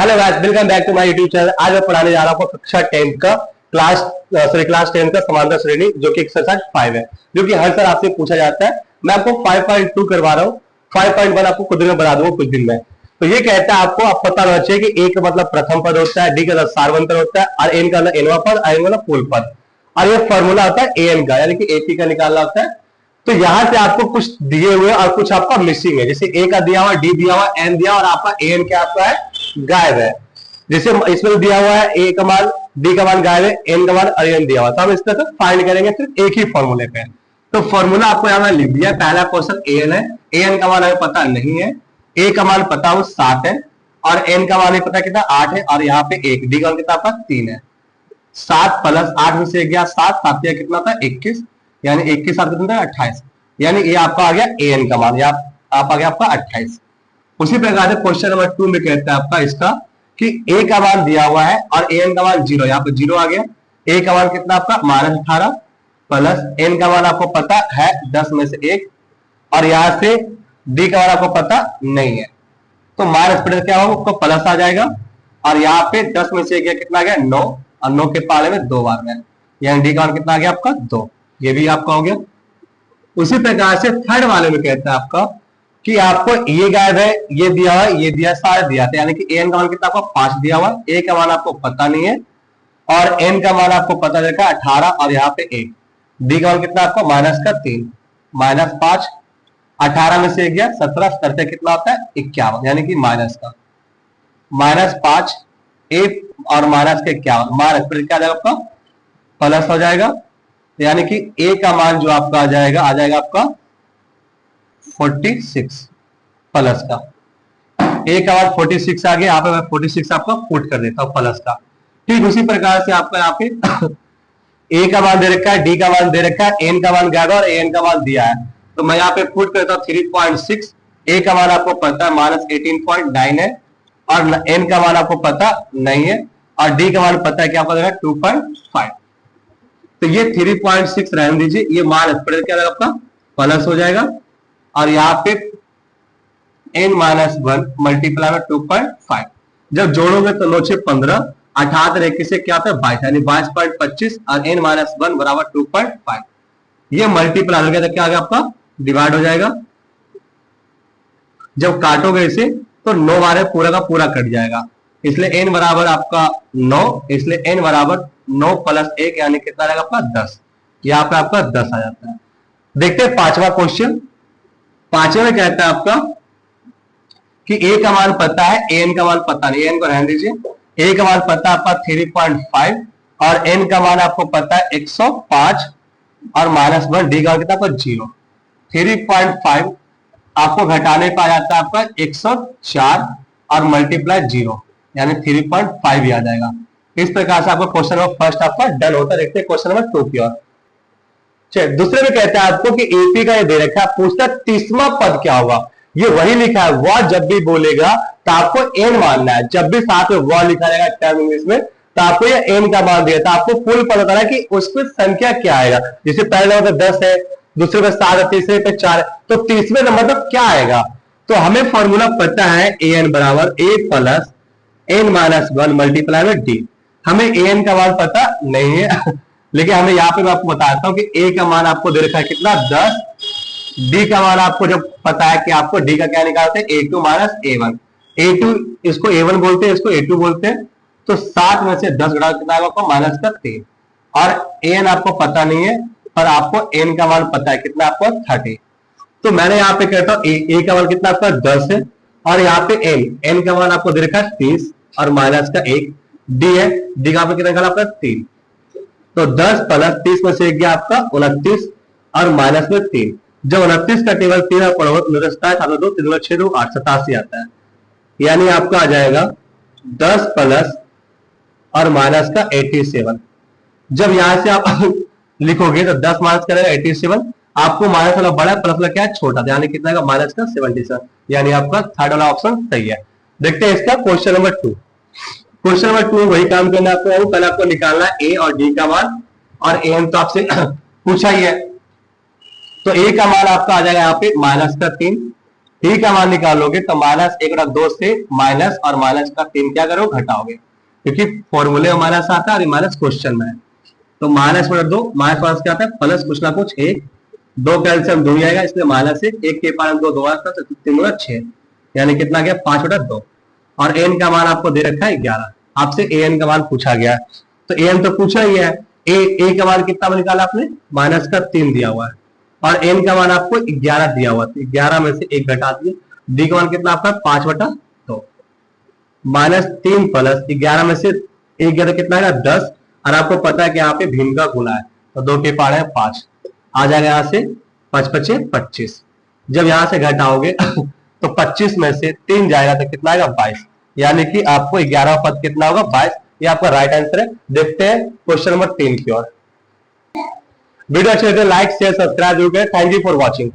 Hello guys, welcome back to my YouTube channel. आज मैं पढ़ाने जा रहा हूँ कक्षा 10 का क्लास 10 का समांतर श्रेणी, जो कि एक्सरसाइज 5 है, जो कि हर साल आपसे पूछा जाता है। मैं आपको 5.2 करवा रहा हूँ। 5.1 आपको कुछ दिन में बना दूंगा, कुछ दिन में। तो ये कहता है आपको आप पता होना चाहिए कि ए का मतलब प्रथम पद होता है, डी का मतलब सार्वंतर होता है, और एन का मतलब एनवा पद, आई का मतलब पूर्ण पद। और ये फॉर्मूला होता है एन का, यानी कि एपी का निकालना होता है। तो यहां से आपको कुछ दिए हुए और कुछ आपका मिसिंग है, जैसे ए का दिया हुआ, डी दिया हुआ, एन दिया, और आपका एन क्या आपका है, गायब है। जैसे इसमें दिया हुआ है ए का मान, डी का मान गायब है, एन का मान और एन दिया हुआ, तो हम इस तरह से फाइंड करेंगे सिर्फ एक ही फॉर्मूले पे। तो फॉर्मूला आपको यहाँ लिख दिया। पहला क्वेश्चन एन है, एन का मान हमें पता नहीं है, ए का मान पता हो 7 है, और एन का मान नहीं पता कितना 8 है, और यहाँ पे 1, डी का मान कितना आपका 3 है। 7 प्लस 8 में से गया 7, 7 कितना था 21, यानी 21 7 कितना 28, यानी ये आपका आ गया एन का मान, या आप आ गया आपका 28। उसी प्रकार से क्वेश्चन नंबर 2 में कहता है आपका इसका कि ए का मान दिया हुआ है और एन का मान 0, यहाँ पे 0 आ गया। ए का मान कितना आपका -18 प्लस एन का मान आपको पता है 10 में से 1, और यहां से डी का मान आपको पता नहीं है, तो माइनस प्लस क्या होगा, आपको प्लस आ जाएगा। और यहाँ पे 10 में से 1 कितना आ गया 9, और 9 के पाले में 2 बार में, यानी डी का मान कितना आ गया आपका 2, ये भी आपका हो गया। उसी प्रकार से थर्ड वाले में कहता है आपका कि आपको ये गायब है, ये दिया हुआ, ये दिया, सारे दिया था, यानी कि एन का मान कितना आपको 5 दिया हुआ, ए का मान आपको पता नहीं है, और एन का मान आपको पता चलेगा 18, और यहाँ पे 1, डी का मान कितना आपको -3, -5, 18 में से गया 17 करते कितना होता है 51, यानी कि माइनस का -5 ए और माइनस के 51, माइनस फिर क्या आ जाएगा आपका प्लस हो जाएगा, यानी कि ए का मान जो आपका आ जाएगा आपका 46 प्लस का। ए का मान 46 आ गया, यहाँ पे मैं 46 आपका पुट कर देता हूँ प्लस का। ठीक उसी प्रकार से आपका यहाँ पे ए का मान दे रखा है, डी का मान दे रखा है, एन का मान गायब और एन का मान दिया है, तो मैं यहाँ पे पुट करता हूँ 3.6। ए का मान आपको पता है -18.9 है, और एन का मान आपको पता नहीं है, और डी का मान पता है क्या पता है 2.5। तो ये 3.6 रहने दीजिए, ये मान क्या आपका प्लस हो जाएगा, और यहाँ पे n-1 मल्टीप्लाई में 2.5, जब जोड़ोगे तो 9 6 15, 18 21 से क्या होता है 22, यानी 22.25, और n-1 बराबर 2.5। ये मल्टीप्लाई हो गया तो क्या आ गया आपका डिवाइड हो जाएगा। जब काटोगे इसे तो 9 बार पूरा का पूरा कट जाएगा, इसलिए n बराबर आपका 9, इसलिए n बराबर 9 प्लस 1, यानी कितना आ जाएगा आपका 10। यहाँ पे आपका 10 आ जाता है। देखते हैं पांचवा क्वेश्चन। पांचवे में कहता है आपका कि ए का मान पता है, एन का मान पता नहीं, एन को रहने दीजिए। ए का मान पता है आपका 3.5, और एन का मान आपको पता है 105, और -1, डी का कितना आपका 0। 3.5 आपको घटाने पर आ जाता है आपका 104, और मल्टीप्लाई 0, यानी 3.5 ही आ जाएगा। इस प्रकार से आपका क्वेश्चन नंबर फर्स्ट आपका डन होता है। देखते हैं क्वेश्चन नंबर 2 की ओर। दूसरे में कहता है आपको कि एपी का ये दे रखा है, पूछता है 30वां पद क्या होगा। ये वही लिखा है, वह जब भी बोलेगा तो आपको एन मानना है। जब भी साथ में वह लिखा जाएगा टर्म इंग्लिश में, तो आपको ये एन का मान दिया, तो आपको फुल पता करना है कि उसमें संख्या क्या आएगा। जैसे पहले नंबर 10 है, दूसरे पे 7 है, तीसरे पे 4 है, तो 30वें नंबर पर क्या आएगा। तो हमें फॉर्मूला पता है एन बराबर ए प्लस n-1 मल्टीप्लाई में डी। हमें एन का मान पता नहीं है लेकिन हमें यहाँ पे मैं आपको बताता हूँ कि ए का मान आपको दे रखा है कितना 10, डी का मान आपको जब पता है कि आपको डी का क्या निकालते हैं a2 - a1। a2 इसको a1 बोलते हैं, इसको a2 बोलते हैं। तो 7 में से 10 घटा कितना आएगा आपको -3, और एन आपको पता नहीं है, पर आपको एन का मान पता है कितना आपको 30। तो मैंने यहाँ पे कहता हूँ ए का मान कितना आपका 10 है, और यहाँ पे एन का मान आपको दे रखा है 30 और -1, डी है, डी का कितना निकाला आपका 3। तो 10 प्लस 30 में से गया आपका 29, और माइनस में 3। जब 29 का टेबल 3 पढ़ोगे तो मिलता है 7 2 3 6 2 8 87 आता है, यानी आपका आ जाएगा 10 प्लस और माइनस का 87। जब यहां से आप लिखोगे तो 10 माइनस करेगा 87, आपको माइनस वाला बड़ा प्लस वाला क्या है छोटा, यानी कितना का माइनस का 77, यानी आपका थर्ड वाला ऑप्शन सही है। देखते हैं इसका क्वेश्चन नंबर 2। क्वेश्चन नंबर 2 वही काम करना है आपको, पहले आपको निकालना है ए और डी का मान, और एन तो आपसे पूछा ही है। तो ए का मान आपका आ जाएगा यहाँ पे -3, ही का मान निकालोगे तो -1/2 से माइनस और माइनस का 3 क्या करोगे, घटाओगे, क्योंकि फॉर्मूले में माइनस आता है और माइनस क्वेश्चन में है। तो -2 माइनस माइनस क्या आता है, प्लस कुछ ना कुछ 1, 2 कैल्शियम 2 ही आएगा, इसलिए -1 के पावर 2 2 आता है, 3 गुना 6, यानी कितना गया 5/2। और एन का मान आपको दे रखा है 11, आपसे एन का मान पूछा गया है, तो एन तो पूछा ही है। ए का मान कितना निकाला आपने, -3 दिया हुआ है, और एन का मान आपको 11 दिया हुआ, तो 11 में से 1 घटा दिए। डी का मान कितना आपका 5/2, -3 प्लस 11 में से 1 गया तो कितना आएगा 10, और आपको पता है कि यहाँ पे भिन्न का गुना है, तो 2 के पावर है 5, आ जाएगा यहाँ से 5 5 25। जब यहाँ से घटाओगे तो 25 में से 3 जाएगा तो कितना आएगा 22, यानी कि आपको 11 पद कितना होगा 22। ये आपका राइट आंसर है। देखते हैं क्वेश्चन नंबर 3 की ओर। वीडियो अच्छे लगे लाइक शेयर सब्सक्राइब जरूर करें। Thank you for watching.